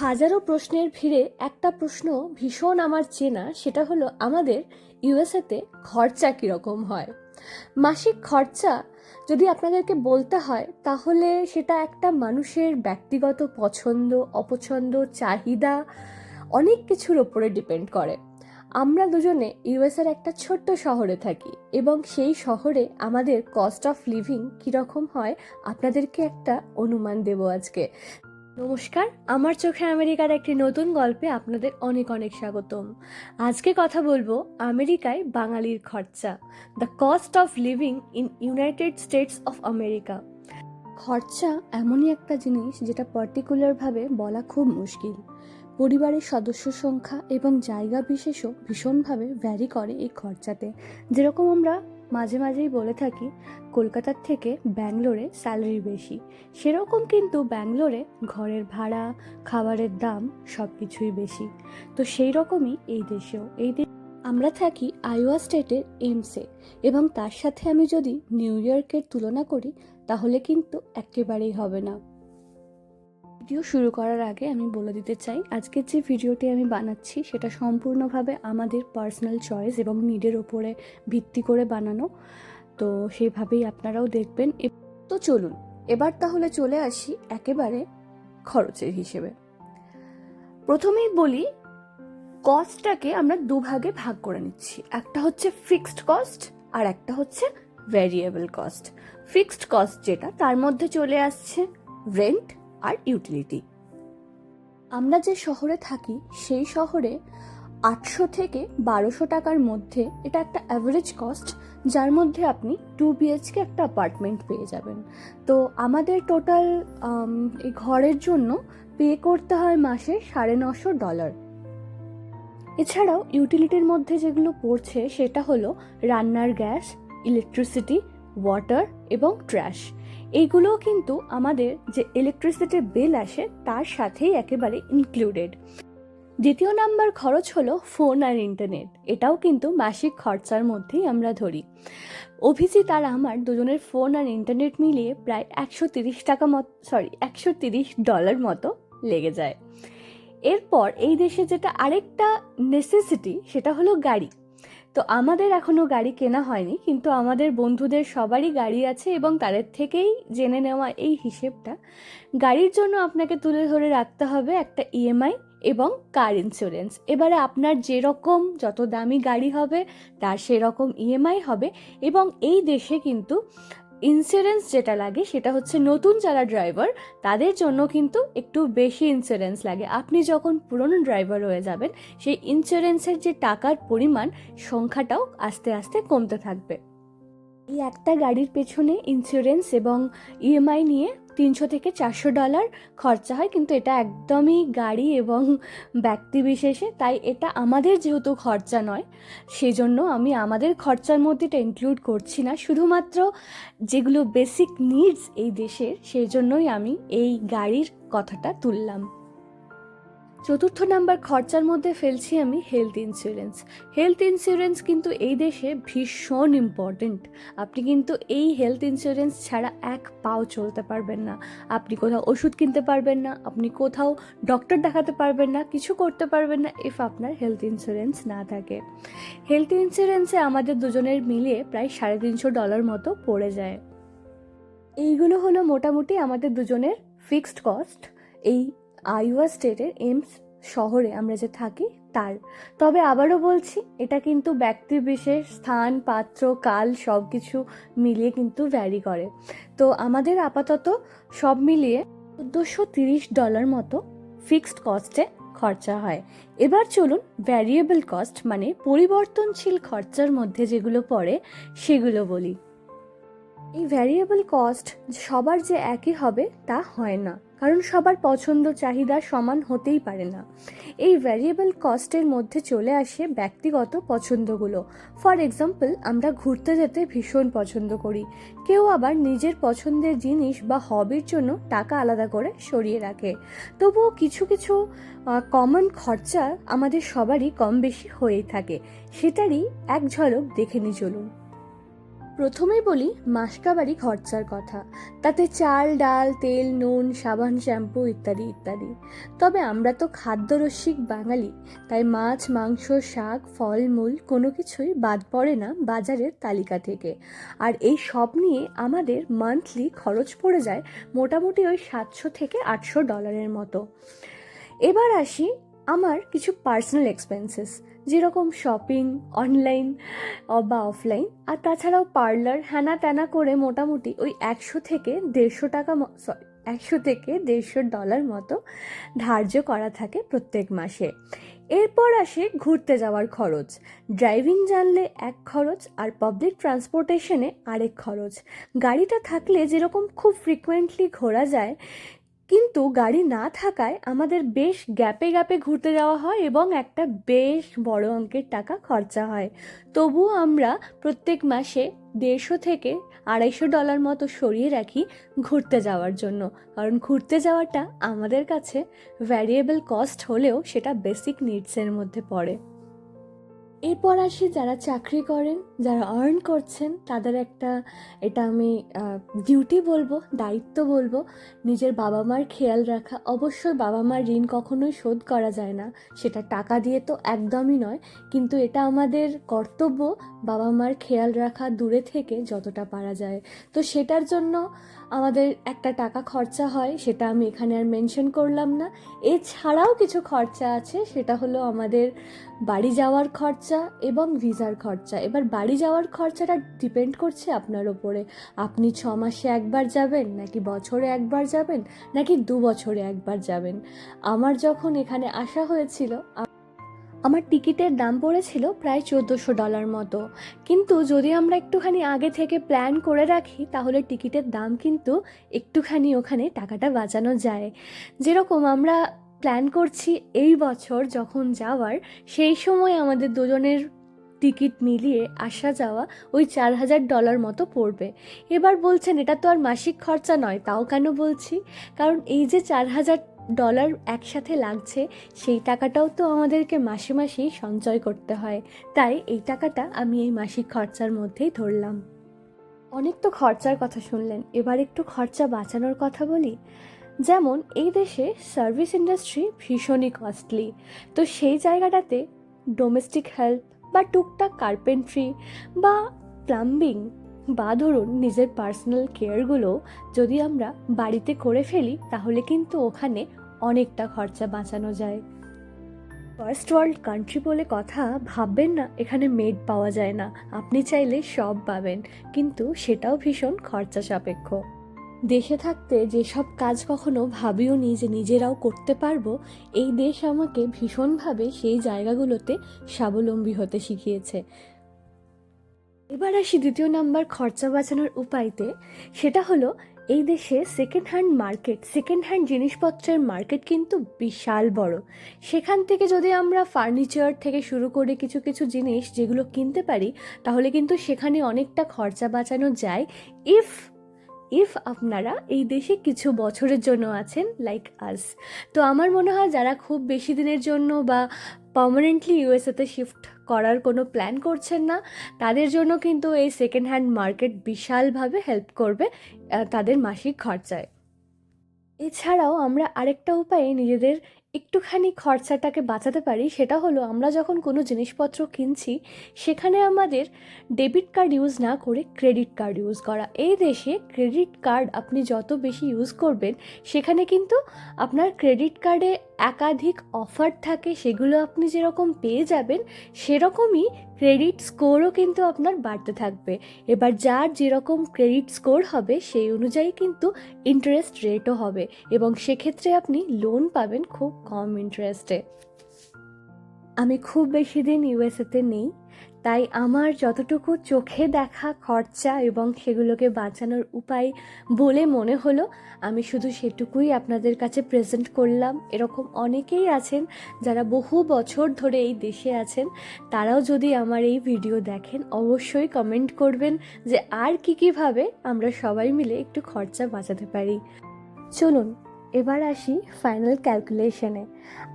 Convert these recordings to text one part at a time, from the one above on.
হাজারো প্রশ্নের ভিড়ে একটা প্রশ্ন ভীষণ আমার চেনা, সেটা হলো আমাদের ইউএসএতে খরচা কীরকম হয়। মাসিক খরচা যদি আপনাদেরকে বলতে হয় তাহলে সেটা একটা মানুষের ব্যক্তিগত পছন্দ, অপছন্দ, চাহিদা অনেক কিছুর ওপরে ডিপেন্ড করে। আমরা দুজনে ইউএসএর একটা ছোট্ট শহরে থাকি এবং সেই শহরে আমাদের কস্ট অফ লিভিং কীরকম হয় আপনাদেরকে একটা অনুমান দেব আজকে। নমস্কার, আমার চোখে আমেরিকার একটি নতুন গল্পে আপনাদের অনেক অনেক স্বাগতম। আজকে কথা বলবো আমেরিকায় বাঙালির খরচা, the cost of living in United states of America. খরচা এমনই একটা জিনিস যেটা পার্টিকুলারভাবে বলা খুব মুশকিল। পরিবারের সদস্য সংখ্যা এবং জায়গা বিশেষও ভীষণভাবে ভ্যারি করে এই খরচাতে। যেরকম আমরা মাঝে মাঝেই বলে থাকি কলকাতার থেকে ব্যাঙ্গালোরে স্যালারি বেশি, সেরকম কিন্তু ব্যাঙ্গালোরে ঘরের ভাড়া, খাবারের দাম সব কিছুই বেশি। তো সেই রকমই এই দেশেও। আমরা থাকি আইওয়া স্টেটের এমসে, এবং তার সাথে আমি যদি নিউ ইয়র্কের তুলনা করি তাহলে কিন্তু একেবারেই হবে না। ভিডিও শুরু করার আগে আমি বলে দিতে চাই, আজকের যে ভিডিওটি আমি বানাচ্ছি সেটা সম্পূর্ণভাবে আমাদের পার্সোনাল চয়েস এবং নিডের ওপরে ভিত্তি করে বানানো, তো সেইভাবেই আপনারাও দেখবেন। তো চলুন এবার তাহলে চলে আসি একেবারে খরচের হিসেবে। প্রথমেই বলি, কস্টটাকে আমরা দুভাগে ভাগ করে নিচ্ছি। একটা হচ্ছে ফিক্সড কস্ট আর একটা হচ্ছে ভ্যারিয়েবল কস্ট। ফিক্সড কস্ট যেটা, তার মধ্যে চলে আসছে রেন্ট আর ইউটিলিটি। আমরা যে শহরে থাকি সেই শহরে 800 থেকে 1200 টাকার মধ্যে এটা একটা অ্যাভারেজ কস্ট, যার মধ্যে আপনি 2 BHK একটা অ্যাপার্টমেন্ট পেয়ে যাবেন। তো আমাদের টোটাল এই ঘরের জন্য পে করতে হয় মাসে $950। এছাড়াও ইউটিলিটির মধ্যে যেগুলো পড়ছে সেটা হলো রান্নার গ্যাস, ইলেকট্রিসিটি, ওয়াটার এবং ট্র্যাশ। এইগুলোও কিন্তু আমাদের যে ইলেকট্রিসিটির বিল আসে তার সাথেই একেবারে ইনক্লুডেড। দ্বিতীয় নাম্বার খরচ হলো ফোন আর ইন্টারনেট। এটাও কিন্তু মাসিক খরচার মধ্যেই আমরা ধরি। অভিজিৎ আর আমার দুজনের ফোন আর ইন্টারনেট মিলিয়ে প্রায় $130 মতো লেগে যায়। এরপর এই দেশে যেটা আরেকটা নেসেসিটি সেটা হলো গাড়ি। তো আমাদের এখনো গাড়ি কেনা হয়নি, কিন্তু আমাদের বন্ধুদের সবারই গাড়ি আছে এবং তাদের থেকেই জেনে নেওয়া এই হিসেবটা। গাড়ির জন্য আপনাকে তুলে ধরে রাখতে হবে একটা ইএমআই এবং কার ইন্স্যুরেন্স। এবারে আপনার যেরকম যত দামি গাড়ি হবে তার সেরকম ইএমআই হবে। এবং এই দেশে কিন্তু ইন্স্যুরেন্স যেটা লাগে সেটা হচ্ছে নতুন যারা ড্রাইভার তাদের জন্য কিন্তু একটু বেশি ইন্স্যুরেন্স লাগে। আপনি যখন পুরনো ড্রাইভার হয়ে যাবেন সেই ইন্স্যুরেন্সের যে টাকার পরিমাণ সংখ্যাটাও আস্তে আস্তে কমতে থাকবে। এই একটা গাড়ির পেছনে ইন্স্যুরেন্স এবং ইএমআই নিয়ে $300 থেকে $400 খরচা হয়, কিন্তু এটা একদমই গাড়ি এবং ব্যক্তি বিশেষে, তাই এটা আমাদের যেহেতু খরচা নয় সেজন্য আমি আমাদের খরচার মধ্যে এটা ইনক্লুড করছি না। শুধুমাত্র যেগুলো বেসিক নিডস এই দেশের, সেই জন্যই আমি এই গাড়ির কথাটা তুললাম। চতুর্থ নাম্বার খরচার মধ্যে ফেলছি আমি হেলথ ইন্স্যুরেন্স। হেলথ ইন্স্যুরেন্স কিন্তু এই দেশে ভীষণ ইম্পর্টেন্ট। আপনি কিন্তু এই হেলথ ইন্স্যুরেন্স ছাড়া এক পাও চলতে পারবেন না। আপনি কোথাও ওষুধ কিনতে পারবেন না, আপনি কোথাও ডক্টর দেখাতে পারবেন না, কিছু করতে পারবেন না ইফ আপনার হেলথ ইন্স্যুরেন্স না থাকে। হেলথ ইন্স্যুরেন্সে আমাদের দুজনের মিলিয়ে প্রায় $350 মতো পড়ে যায়। এইগুলো হলো মোটামুটি আমাদের দুজনের ফিক্সড কস্ট এই আইওয়া স্টেটের এমস শহরে আমরা যে থাকি তার। তবে আবারও বলছি, এটা কিন্তু ব্যক্তি বিশেষ, স্থান, পাত্র, কাল সব কিছু মিলিয়ে কিন্তু ভ্যারি করে। তো আমাদের আপাতত সব মিলিয়ে $1430 মতো ফিক্সড কস্টে খরচা হয়। এবার চলুন ভ্যারিয়েবল কস্ট মানে পরিবর্তনশীল খরচার মধ্যে যেগুলো পড়ে সেগুলো বলি। এই ভ্যারিয়েবল কস্ট সবার যে একই হবে তা হয় না, কারণ সবার পছন্দ চাহিদা সমান হতেই পারে না। এই ভ্যারিয়েবল কস্টের মধ্যে চলে আসে ব্যক্তিগত পছন্দগুলো। ফর এক্সাম্পল, আমরা ঘুরতে যেতে ভীষণ পছন্দ করি, কেউ আবার নিজের পছন্দের জিনিস বা হবির জন্য টাকা আলাদা করে সরিয়ে রাখে। তবুও কিছু কিছু কমন খরচা আমাদের সবারই কম বেশি হয়েই থাকে, সেটারই এক ঝলক দেখে নিই চলুন। প্রথমেই বলি মাসকাবারি খরচার কথা। তাতে চাল, ডাল, তেল, নুন, সাবান, শ্যাম্পু ইত্যাদি ইত্যাদি। তবে আমরা তো খাদ্যরসিক বাঙালি, তাই মাছ, মাংস, শাক, ফলমূল কোনো কিছুই বাদ পড়ে না বাজারের তালিকা থেকে। আর এই সব নিয়ে আমাদের মান্থলি খরচ পড়ে যায় মোটামুটি ওই $700 থেকে $800 মতো। এবার আসি আমার কিছু পার্সোনাল এক্সপেন্সেস, যেরকম শপিং অনলাইন বা অফলাইন, আর তাছাড়াও পার্লার, হ্যানা ত্যানা করে মোটামুটি ওই 100 থেকে 150 ডলার মতো ধার্য করা থাকে প্রত্যেক মাসে। এরপর আসে ঘুরতে যাওয়ার খরচ। ড্রাইভিং জানলে এক খরচ, আর পাবলিক ট্রান্সপোর্টেশনে আরেক খরচ। গাড়িটা থাকলে যেরকম খুব ফ্রিকোয়েন্টলি ঘোরা যায়, কিন্তু গাড়ি না থাকায় আমাদের বেশ গ্যাপে গ্যাপে ঘুরতে যাওয়া হয় এবং একটা বেশ বড় অঙ্কের টাকা খরচা হয়। তবুও আমরা প্রত্যেক মাসে $150 থেকে $250 মতো সরিয়ে রাখি ঘুরতে যাওয়ার জন্য, কারণ ঘুরতে যাওয়াটা আমাদের কাছে ভ্যারিয়েবল কস্ট হলেও সেটা বেসিক নিডসের মধ্যে পড়ে। এরপর আসি যারা চাকরি করেন, যারা আর্ন করছেন, তাদের একটা, এটা আমি ডিউটি বলবো, দায়িত্ব বলবো, নিজের বাবা মার খেয়াল রাখা। অবশ্যই বাবা মার ঋণ কখনোই শোধ করা যায় না, সেটা টাকা দিয়ে তো একদমই নয়, কিন্তু এটা আমাদের কর্তব্য বাবা মার খেয়াল রাখা দূরে থেকে যতটা পারা যায়। তো সেটার জন্য আমাদের একটা টাকা খরচা হয়, সেটা আমি এখানে আর মেনশন করলাম না। এছাড়াও কিছু খরচা আছে, সেটা হলো আমাদের বাড়ি যাওয়ার খরচা এবং ভিসার খরচা। এবার বাড়ি যাওয়ার খরচাটা ডিপেন্ড করছে আপনার ওপরে, আপনি 6 মাসে একবার যাবেন, নাকি বছরে একবার যাবেন, নাকি 2 বছরে একবার যাবেন। আমার যখন এখানে আসা হয়েছিল, আমার টিকিটের দাম পড়েছিল প্রায় $1400 মতো। কিন্তু যদি আমরা একটুখানি আগে থেকে প্ল্যান করে রাখি, তাহলে টিকিটের দাম কিন্তু একটুখানি ওখানে টাকাটা বাঁচানো যায়। যেরকম আমরা প্ল্যান করছি এই বছর যখন যাওয়ার, সেই সময় আমাদের দুজনের টিকিট মিলিয়ে আসা যাওয়া ওই $4000 মতো পড়বে। এবার বলছেন এটা তো আর মাসিক খরচা নয়, তাও কেন বলছি? কারণ এই যে $4000 একসাথে লাগছে, সেই টাকাটাও তো আমাদেরকে মাসে মাসেই সঞ্চয় করতে হয়। তাই এই টাকাটা আমি এই মাসিক খরচার মধ্যেই ধরলাম। অনেক তো খরচার কথা শুনলেন, এবার একটু খরচা বাঁচানোর কথা বলি। যেমন এই দেশে সার্ভিস ইন্ডাস্ট্রি ভীষণই কস্টলি, তো সেই জায়গাটাতে ডোমেস্টিক হেল্প বা টুকটাক কার্পেন্ট্রি বা প্লাম্বিং বা ধরুন নিজের পার্সোনাল কেয়ারগুলো যদি আমরা বাড়িতে করে ফেলি, তাহলে কিন্তু ওখানে অনেকটা খরচা বাঁচানো যায়। ফার্স্ট ওয়ার্ল্ড কান্ট্রি বলে কথা, ভাববেন না এখানে মেড পাওয়া যায় না, আপনি চাইলে সব পাবেন, কিন্তু সেটাও ভীষণ খরচা সাপেক্ষ। দেশে থাকতে যেসব কাজ কখনো ভাবিও নি যে নিজেরাও করতে পারবো, এই দেশ আমাকে ভীষণভাবে সেই জায়গাগুলোতে স্বাবলম্বী হতে শিখিয়েছে। এবার আসি দ্বিতীয় নাম্বার খরচা বাঁচানোর উপায়তে। সেটা হলো এই দেশে second hand market, second hand জিনিসপত্রের মার্কেট কিন্তু বিশাল বড়। সেখান থেকে যদি আমরা ফার্নিচার থেকে শুরু করে কিছু কিছু জিনিস যেগুলো কিনতে পারি, তাহলে কিন্তু সেখানে অনেকটা খরচা বাঁচানো যায়। ইফ আপনারা এই দেশে কিছু বছরের জন্য আছেন, লাইক আস। তো আমার মনে হয় যারা খুব বেশি দিনের জন্য বা পার্মানেন্টলি ইউএসএতে শিফট করার কোনো প্ল্যান করছেন না, তাদের জন্য কিন্তু এই সেকেন্ড হ্যান্ড মার্কেট বিশালভাবে হেল্প করবে তাদের মাসিক খরচায়। এছাড়াও আমরা আরেকটা উপায়ে নিজেদের একটুখানি খরচাটাকে বাঁচাতে পারি, সেটা হলো আমরা যখন কোনো জিনিসপত্র কিনছি, সেখানে আমাদের ডেবিট কার্ড ইউজ না করে ক্রেডিট কার্ড ইউজ করা। এই দেশে ক্রেডিট কার্ড আপনি যত বেশি ইউজ করবেন, সেখানে কিন্তু আপনার ক্রেডিট কার্ডে একাধিক অফার থাকে, সেগুলো আপনি যেরকম পেয়ে যাবেন, সেরকমই ক্রেডিট স্কোরও কিন্তু আপনার বাড়তে থাকবে। এবার যার যেরকম ক্রেডিট স্কোর হবে, সেই অনুযায়ী কিন্তু ইন্টারেস্ট রেটও হবে, এবং সেক্ষেত্রে আপনি লোন পাবেন খুব কম ইন্টারেস্টে। আমি খুব বেশি দিন ইউএসএতে নেই, তাই আমার যতটুকু চোখে দেখা খরচা এবং সেগুলোকে বাঁচানোর উপায় বলে মনে হলো, আমি শুধু সেটুকুই আপনাদের কাছে প্রেজেন্ট করলাম। এরকম অনেকেই আছেন যারা বহু বছর ধরে এই দেশে আছেন, তারাও যদি আমার এই ভিডিও দেখেন, অবশ্যই কমেন্ট করবেন যে আর কীভাবে আমরা সবাই মিলে একটু খরচা বাঁচাতে পারি। চলুন এবার আসি ফাইনাল ক্যালকুলেশনে।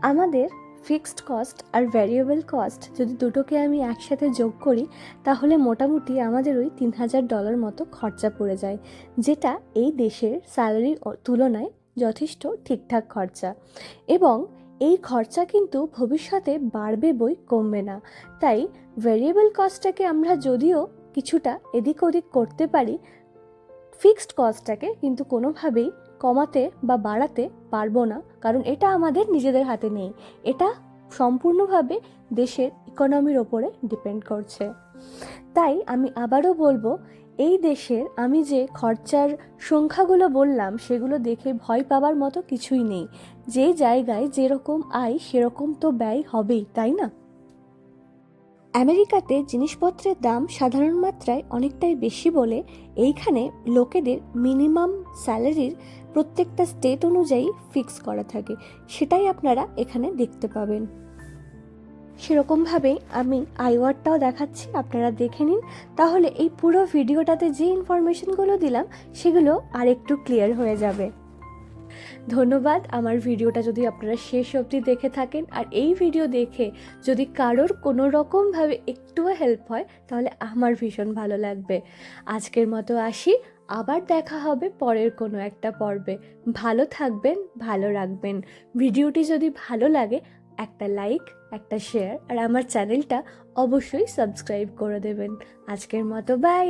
আমাদের ফিক্সড কস্ট আর ভ্যারিয়েবল কস্ট যদি দুটোকে আমি একসাথে যোগ করি তাহলে মোটামুটি আমাদের ওই $3,000 মতো খরচা পড়ে যায়, যেটা এই দেশের স্যালারির তুলনায় যথেষ্ট ঠিকঠাক খরচা। এবং এই খরচা কিন্তু ভবিষ্যতে বাড়বে বই কমবে না। তাই ভ্যারিয়েবল কস্টটাকে আমরা যদিও কিছুটা এদিক ওদিক করতে পারি, ফিক্সড কস্টটাকে কিন্তু কোনোভাবেই কমাতে বা বাড়াতে পারবো না, কারণ এটা আমাদের নিজেদের হাতে নেই, এটা সম্পূর্ণভাবে দেশের ইকোনমির ওপরে ডিপেন্ড করছে। তাই আমি আবারও বলবো, এই দেশের আমি যে খরচার সংখ্যাগুলো বললাম সেগুলো দেখে ভয় পাওয়ার মতো কিছুই নেই। যে জায়গায় যেরকম আয় সেরকম তো ব্যয় হবেই, তাই না? আমেরিকাতে জিনিসপত্রের দাম সাধারণ মাত্রায় অনেকটাই বেশি বলে এইখানে লোকেদের মিনিমাম স্যালারির প্রত্যেকটা স্টেট অনুযায়ী ফিক্স করা থাকে, সেটাই আপনারা এখানে দেখতে পাবেন। সেরকমভাবেই আমি আইওয়ারটাও দেখাচ্ছি, আপনারা দেখে নিন, তাহলে এই পুরো ভিডিওটাতে যে ইনফরমেশনগুলো দিলাম সেগুলো আরেকটু ক্লিয়ার হয়ে যাবে। ধন্যবাদ আমার ভিডিওটা যদি আপনারা শেষ অবধি দেখে থাকেন, আর এই ভিডিও দেখে যদি কারোর কোনো রকমভাবে একটুও হেল্প হয় তাহলে আমার ভীষণ ভালো লাগবে। আজকের মতো আসি, আবার দেখা হবে পরের কোনো একটা পর্বে। ভালো থাকবেন, ভালো রাখবেন। ভিডিওটি যদি ভালো লাগে একটা লাইক, একটা শেয়ার আর আমার চ্যানেলটা অবশ্যই সাবস্ক্রাইব করে দেবেন। আজকের মতো বাই।